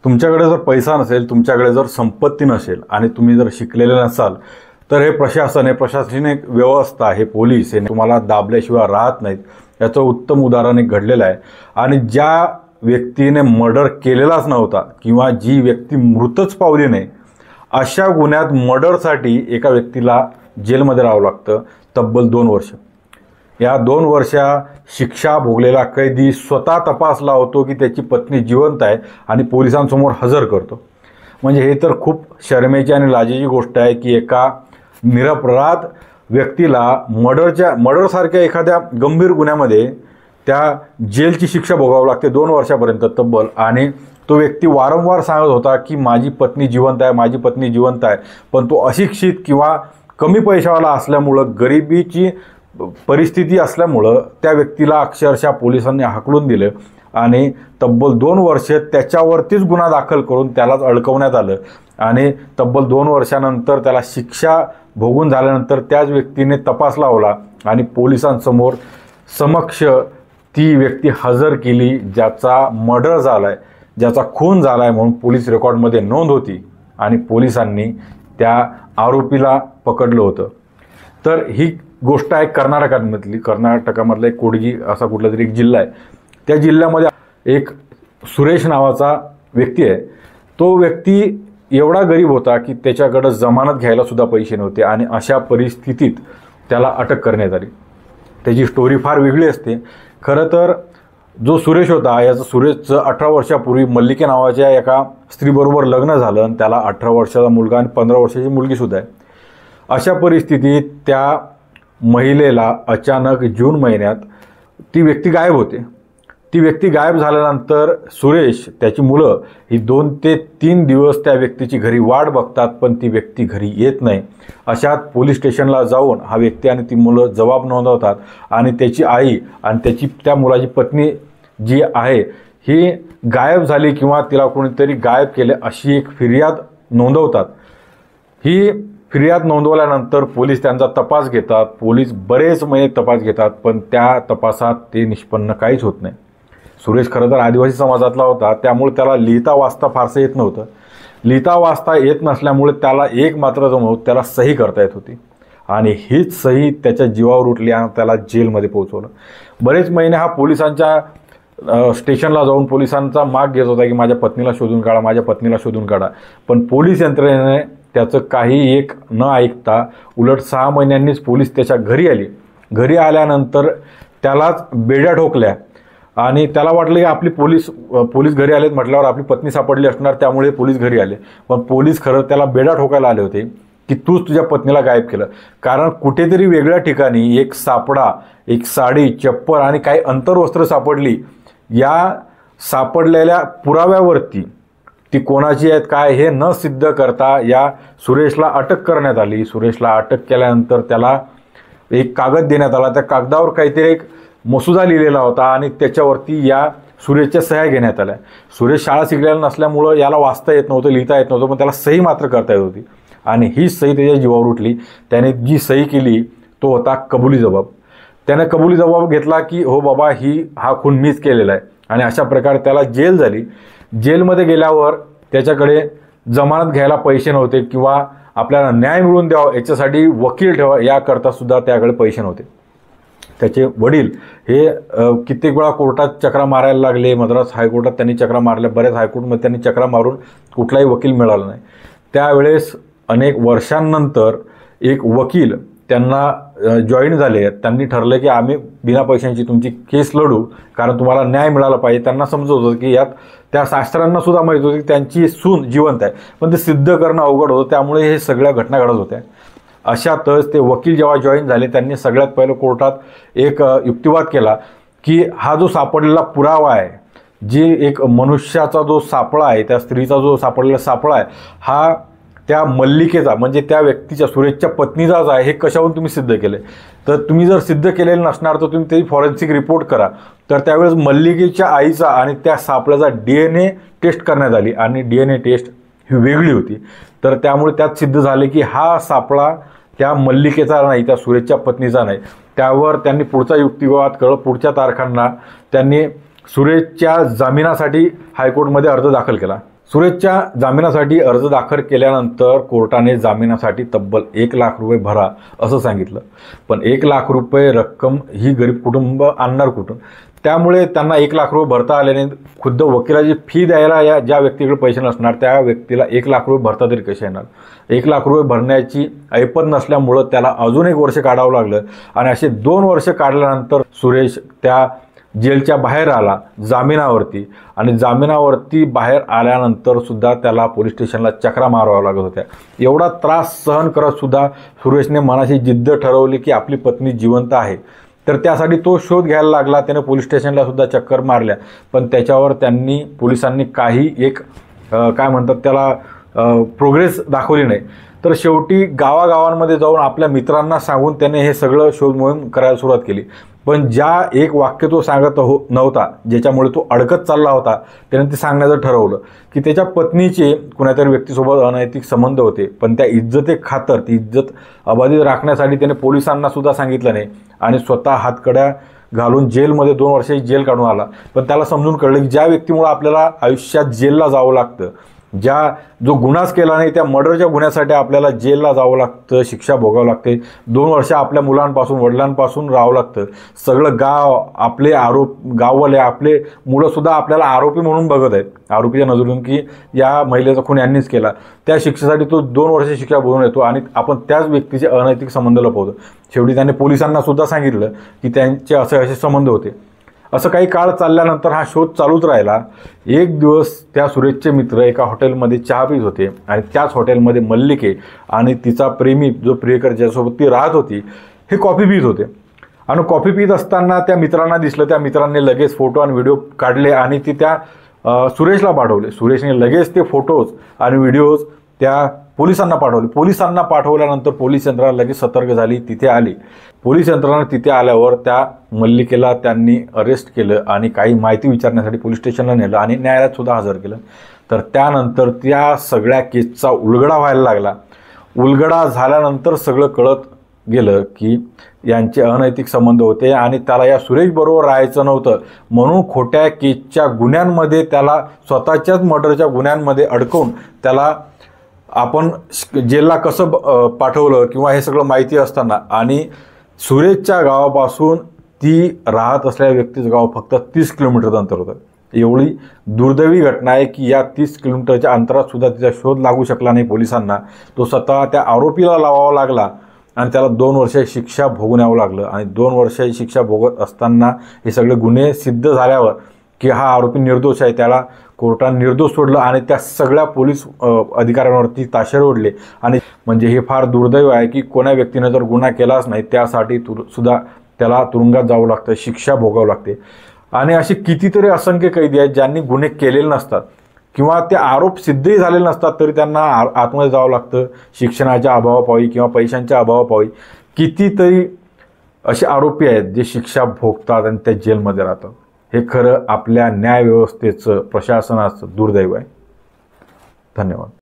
तुमच्याकडे जर पैसा नसेल, तुमच्याकडे जर संपत्ती नसेल आणि तुम्ही जर शिकलेले नसाल, तर हे प्रशासन, हे प्रशासनिक व्यवस्था, हे पोलीस हे तुम्हाला दाबल्याशिवाय राहत नाहीत. याचं उत्तम उदाहरण एक घडलेलं आहे. आणि ज्या व्यक्तीने मर्डर केलेलाच नव्हता किंवा जी व्यक्ती मृतच पावली नाही, अशा गुन्ह्यात मर्डरसाठी एका व्यक्तीला जेलमध्ये राहावं लागतं तब्बल 2 वर्ष. या 2 वर्षा शिक्षा भोगलेला कैदी स्वतः तपासला होतो की त्याची पत्नी जिवंत आहे आणि पोलिसांसमोर हजर करतो. म्हणजे हे तर खूप शरमेची आणि लाजेची गोष्ट आहे की एका निरपराध व्यक्तीला मर्डरसारख्या एखाद्या गंभीर गुन्ह्यामध्ये त्या जेलची शिक्षा भोगावी लागते 2 वर्षापर्यंत तब्बल. आणि तो व्यक्ती वारंवार सांगत होता की माझी पत्नी जिवंत आहे, माझी पत्नी जिवंत आहे. पण तो अशिक्षित किंवा कमी पैशावाला असल्यामुळं, गरिबीची परिस्थिती असल्यामुळं त्या व्यक्तीला अक्षरशः पोलिसांनी हाकलून दिलं आणि तब्बल 2 वर्ष त्याच्यावरतीच गुन्हा दाखल करून त्यालाच अडकवण्यात आलं. आणि तब्बल 2 वर्षानंतर त्याला शिक्षा भोगून झाल्यानंतर त्याच व्यक्तीने तपास लावला आणि पोलिसांसमोर समक्ष ती व्यक्ती हजर केली, ज्याचा मर्डर झाला आहे, ज्याचा खून झाला आहे म्हणून पोलीस रेकॉर्डमध्ये नोंद होती आणि पोलिसांनी त्या आरोपीला पकडलं होतं. तर ही गोष्ट आहे कर्नाटकामधला एक कोडगी असा कुठला तरी एक जिल्हा आहे. त्या जिल्ह्यामध्ये एक सुरेश नावाचा व्यक्ती आहे. तो व्यक्ती एवढा गरीब होता की त्याच्याकडं जमानत घ्यायला सुद्धा पैसे नव्हते आणि अशा परिस्थितीत त्याला अटक करण्यात आली. त्याची स्टोरी फार वेगळी असते. खरं तर जो सुरेश होता, याचं सुरेशचं 18 वर्षापूर्वी मल्लिके नावाच्या एका स्त्रीबरोबर लग्न झालं आणि त्याला 18 वर्षाचा मुलगा आणि 15 वर्षाची मुलगीसुद्धा आहे. अशा परिस्थितीत त्या महिलेला अचानक जून महिन्यात ती व्यक्ती गायब होते. ती व्यक्ती गायब झाल्यानंतर सुरेश, त्याची मुलं ही 2 ते 3 दिवस त्या व्यक्तीची घरी वाट बघतात, पण ती व्यक्ती घरी येत नाही. अशात पोलीस स्टेशनला जाऊन हा व्यक्ती आणि ती मुलं जबाब नोंदवतात आणि त्याची आई आणि त्या मुलाची पत्नी जी आहे ही गायब झाली किंवा तिला कोणीतरी गायब केले अशी एक फिर्याद नोंदवतात. ही फिर्याद नोंदवल्यानंतर पोलीस त्यांचा तपास घेतात. पोलीस बरेच महिने तपास घेतात, पण त्या तपासात ते निष्पन्न काहीच होत नाही. सुरेश खरं तर आदिवासी समाजातला होता, त्यामुळे त्याला लिहिता वाचता फारसं येत नव्हतं. लिहिता वाचता येत नसल्यामुळे त्याला एक मात्र जमवत त्याला सही करता येत होती आणि हीच सही त्याच्या जीवावर उठली आणि त्याला जेलमध्ये पोहोचवलं. बरेच महिने हा पोलिसांच्या स्टेशनला जाऊन पोलिसांचा माग घेत होता की माझ्या पत्नीला शोधून काढा, माझ्या पत्नीला शोधून काढा. पण पोलीस यंत्रणेने त्याचं काही एक न ऐकता उलट 6 महिन्यांनीच पोलीस त्याच्या घरी आली. घरी आल्यानंतर त्यालाच बेड्या ठोकल्या आणि त्याला वाटलं की आपली पोलीस घरी आलेत म्हटल्यावर आपली पत्नी सापडली असणार, त्यामुळे पोलीस घरी आले. पण पोलीस खरं त्याला बेड्या ठोकायला आले होते की तूच तुझ्या पत्नीला गायब केलं. कारण कुठेतरी वेगळ्या ठिकाणी एक सापडा, एक साडी, चप्पल आणि काही अंतर्वस्त्र सापडली. या सापडलेल्या पुराव्यावरती ती कोणाची आहेत काय हे न सिद्ध करता या सुरेशला अटक करण्यात आली. सुरेशला अटक केल्यानंतर त्याला एक कागद देण्यात आला. त्या कागदावर काहीतरी एक मसुदा लिहिलेला होता आणि त्याच्यावरती या सुरेशच्या सह्या घेण्यात आल्या. सुरेश शाळा शिकलेला नसल्यामुळं याला वाचता येत नव्हतं, लिहिता येत नव्हतं, पण त्याला सही मात्र करता येत होती आणि ही सही त्याच्या जीवावर उठली. त्याने जी सही केली तो होता कबुली जबाब. त्याने कबुली जबाब घेतला की हो बाबा हा खून मीच केलेला आहे आणि अशा प्रकारे त्याला जेल झाली. जेलमध्ये गेल्यावर त्याच्याकडे जमानत घ्यायला पैसे नव्हते किंवा आपल्याला न्याय मिळवून द्यावा याच्यासाठी वकील ठेवा याकरता सुद्धा त्याकडे पैसे नव्हते. त्याचे वडील हे कित्येक वेळा कोर्टात चक्रा मारायला लागले. मद्रास हायकोर्टात त्यांनी चक्रा मारल्या, बऱ्याच हायकोर्टमध्ये त्यांनी चक्रा मारून कुठलाही वकील मिळाला नाही. त्यावेळेस अनेक वर्षांनंतर एक वकील त्यांना जॉईन झाले. त्यांनी ठरलं की आम्ही बिना पैशांची तुमची केस लढू, कारण तुम्हाला न्याय मिळाला पाहिजे. त्यांना समजत होतं की यात त्या शास्त्रांना सुद्धा माहीत होतं की त्यांची सून जिवंत आहे, पण ते सिद्ध करणं अवघड होतं. त्यामुळे हे सगळ्या घटना घडत होत्या. अशातच ते वकील जेव्हा जॉईन झाले त्यांनी सगळ्यात पहिलं कोर्टात एक युक्तिवाद केला की हा जो सापडलेला पुरावा आहे, जी एक मनुष्याचा जो सापळा आहे, त्या स्त्रीचा जो सापडलेला सापळा आहे, हा त्या मल्लिकेचा म्हणजे त्या व्यक्तीच्या सुरेशच्या पत्नीचाच आहे, हे कशावरून तुम्ही सिद्ध केले. तर तुम्ही जर सिद्ध केलेलं नसणार तर तुम्ही त्याची फॉरेन्सिक रिपोर्ट करा. तर त्यावेळेस मल्लिकेच्या आईचा आणि त्या सापळ्याचा DNA टेस्ट करण्यात आली आणि DNA टेस्ट ही वेगळी होती. तर त्यामुळे त्यात सिद्ध झाले की हा सापळा त्या मल्लिकेचा नाही, त्या सुरेशच्या पत्नीचा नाही. त्यावर त्यांनी पुढचा युक्तिवाद कळत पुढच्या तारखांना त्यांनी सुरेशच्या जामिनासाठी हायकोर्टमध्ये अर्ज दाखल केला. सुरेशच्या जामिनासाठी अर्ज दाखल केल्यानंतर कोर्टाने जामिनासाठी तब्बल 1 लाख रुपये भरा असं सांगितलं. पण 1 लाख रुपये रक्कम ही गरीब कुटुंब आणणार कुठून? त्यामुळे त्यांना 1 लाख रुपये भरता आल्याने खुद्द वकिलाची फी द्यायला या ज्या व्यक्तीकडे पैसे नसणार त्या व्यक्तीला 1 लाख रुपये भरता तरी कसे येणार? 1 लाख रुपये भरण्याची ऐपत नसल्यामुळं त्याला अजून 1 वर्ष काढावं लागलं आणि असे 2 वर्ष काढल्यानंतर सुरेश त्या जेलच्या बाहेर आला जामिनावरती. आणि जामिनावरती बाहेर आल्यानंतर सुद्धा त्याला पोलीस स्टेशनला चक्रा माराव्या लागत होत्या. एवढा त्रास सहन करत सुद्धा सुरेशने मनाची जिद्द ठरवली की आपली पत्नी जिवंत आहे. तर त्यासाठी तो शोध घ्यायला लागला. त्याने पोलीस स्टेशनला सुद्धा चक्कर मारल्या, पण त्याच्यावर पोलिसांनी काही काय म्हणतात त्याला प्रोग्रेस दाखवली नाही. तर शेवटी गावागावांमध्ये जाऊन आपल्या मित्रांना सांगून त्याने हे सगळं शोध मोहीम करायला सुरुवात केली. पण ज्या एक वाक्य तो सांगत नव्हता, ज्याच्यामुळे तो अडकत चालला होता, त्याने ते सांगण्याचं ठरवलं की त्याच्या पत्नीचे कुणातरी व्यक्तीसोबत अनैतिक संबंध होते. पण त्या इज्जते खातर ती इज्जत अबाधित राखण्यासाठी त्याने पोलिसांना सुद्धा सांगितलं नाही आणि स्वतः हातकड्या घालून जेलमध्ये 2 वर्षाची जेल काढून आला. पण त्याला समजून कळलं की ज्या व्यक्तीमुळे आपल्याला आयुष्यात जेलला जावं लागतं, जो गुन्हाच केला नाही त्या मर्डरच्या गुन्ह्यासाठी आपल्याला जेलला जावं लागतं, शिक्षा भोगावं लागते, 2 वर्ष आपल्या मुलांपासून वडिलांपासून राहावं लागतं. सगळं गाव आपले गाववाले आपले मुलंसुद्धा आपल्याला आरोपी म्हणून बघत आहेत, आरोपीच्या नजरेतून की या महिलेचा खून यांनीच केला. त्या शिक्षेसाठी तो 2 वर्ष शिक्षा भोगून येतो आणि आपण त्याच व्यक्तीचे अनैतिक संबंध लपवतो. शेवटी त्याने पोलिसांना सुद्धा सांगितलं की त्यांचे असे संबंध होते. असं काही काळ चालल्यानंतर हा शोध चालूच राहिला. एक दिवस त्या सुरेशचे मित्र एका हॉटेलमध्ये चहा पीत होते आणि त्याच हॉटेलमध्ये मल्लिके आणि तिचा प्रेमी जो प्रियकर ज्यासोबत ती राहत होती हे कॉफी पीत होते. आणि कॉफी पीत असताना त्या मित्रांना दिसलं. त्या मित्रांनी लगेच फोटो आणि व्हिडिओ काढले आणि ती त्या सुरेशला पाठवले. सुरेशने लगेच ते फोटोज आणि व्हिडिओज त्या पोलिसांना पाठवले. पोलिसांना पाठवल्यानंतर पोलीस यंत्रणा लगेच सतर्क झाली, तिथे आली. पोलीस यंत्रणा तिथे आल्यावर त्या मल्लिकेला त्यांनी अरेस्ट केलं आणि काही माहिती विचारण्यासाठी पोलीस स्टेशनला नेलं आणि न्यायालयात सुद्धा हजर केलं. तर त्यानंतर त्या सगळ्या केसचा उलगडा व्हायला लागला. उलगडा झाल्यानंतर सगळं कळत गेलं की यांचे अनैतिक संबंध होते आणि त्याला या सुरेशबरोबर राहायचं नव्हतं, म्हणून खोट्या केसच्या गुन्ह्यांमध्ये त्याला स्वतःच्याच मर्डरच्या गुन्ह्यांमध्ये अडकवून त्याला आपण जेलला कसं पाठवलं किंवा हे सगळं माहिती असताना. आणि सुरेशच्या गावापासून ती राहत असलेल्या व्यक्तीचं गाव फक्त 30 किलोमीटरचं अंतर होतं. एवढी दुर्दैवी घटना आहे की या 30 किलोमीटरच्या अंतरात सुद्धा तिचा शोध लागू शकला नाही पोलिसांना. तो स्वतः त्या आरोपीला लावावा लागला आणि त्याला 2 वर्षाची शिक्षा भोगून यावं लागलं. आणि 2 वर्षाची शिक्षा भोगत असताना हे सगळे गुन्हे सिद्ध झाल्यावर की हा आरोपी निर्दोष आहे, त्याला कोर्टाने निर्दोष सोडलं आणि त्या सगळ्या पोलीस अधिकाऱ्यांवरती ताशेरे ओढले. आणि म्हणजे हे फार दुर्दैव आहे की कोणा व्यक्तीने जर गुन्हा केलाच नाही त्यासाठी सुद्धा त्याला तुरुंगात जावं लागतं, शिक्षा भोगावं लागते. आणि असे कितीतरी असंख्य कैदी आहेत ज्यांनी गुन्हे केलेले नसतात किंवा ते आरोप सिद्धही झालेले नसतात तरी त्यांना आतमध्ये जावं लागतं शिक्षणाच्या अभावापायी किंवा पैशांच्या अभावापायी. कितीतरी असे आरोपी आहेत जे शिक्षा भोगतात आणि त्या जेलमध्ये राहतात. हे खरं आपल्या न्यायव्यवस्थेचं प्रशासनाचं दुर्दैव आहे. धन्यवाद.